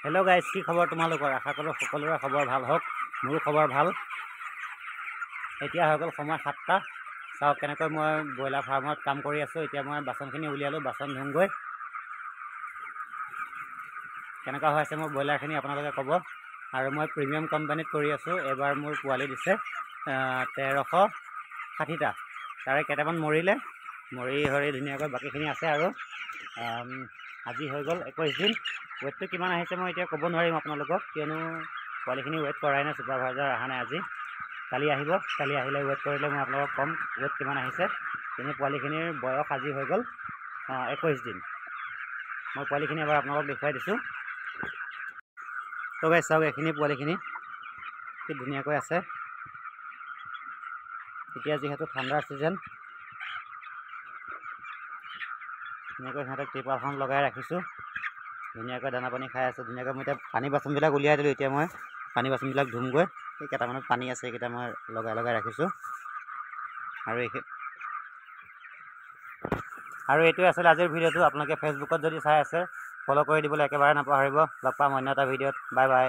Hello' guys, কি খবৰ তোমালোকৰ? আশা কৰোঁ সকলোৰে খবৰ ভাল হওক। মোৰো খবৰ ভাল। এতিয়া হৈ গ'ল সময় 7টা। চাওক কেনেকৈ মই ব্ৰইলাৰ ফাৰ্মত কাম কৰি আছোঁ। এতিয়া মই বাচনখিনি উলিয়ালোঁ, বাচন ধুমগৈ। কেনেকুৱা হৈ আছে মোৰ ব্ৰইলাৰখিনি আপোনালোকে ক'ব। আৰু মই প্ৰিমিয়াম কোম্পানীত কৰি আছোঁ। এবাৰ মোৰ পোৱালি দিছে 1360টা। তাৰে কেইটামান মৰি ধুনীয়াকৈ বাকীখিনি আছে। আৰু আজি হৈ গ'ল 21 দিন। ৱেটটো কিমান আহিছে মই এতিয়া ক'ব নোৱাৰিম আপোনালোকক, কিয়নো পোৱালিখিনি ৱেট কৰাই নাই, ছুপাৰভাইজাৰ অহা নাই আজি। কালি আহিব, কালি আহিলে ৱেট কৰিলে মই আপোনালোকক ক'ম ৱেট কিমান আহিছে। কিন্তু পোৱালিখিনিৰ বয়স আজি হৈ গ'ল 21 দিন। মই পোৱালিখিনি এবাৰ আপোনালোকক দেখুৱাই দিছোঁ। তো গাইছ চাওক, এইখিনি পোৱালিখিনি কি ধুনীয়াকৈ আছে। এতিয়া যিহেতু ঠাণ্ডাৰ ছিজন, ধুনীয়াকৈ সিহঁতক ত্ৰিপালখন লগাই ৰাখিছোঁ। ধুনীয়াকৈ দানা পানী খাই আছে। ধুনীয়াকৈ মই এতিয়া পানী বাচনবিলাক উলিয়াই দিলোঁ। এতিয়া মই পানী বাচনবিলাক ধুমগৈ। এই কেইটামানত পানী আছে, এইকেইটা মই লগাই ৰাখিছোঁ। আৰু এইটোৱে আছিলে আজিৰ ভিডিঅ'টো। আপোনালোকে ফেচবুকত যদি চাই আছে, ফ'ল' কৰি দিবলৈ একেবাৰে নাপাহৰিব। লগ পাম অন্য এটা ভিডিঅ'ত। Bye bye.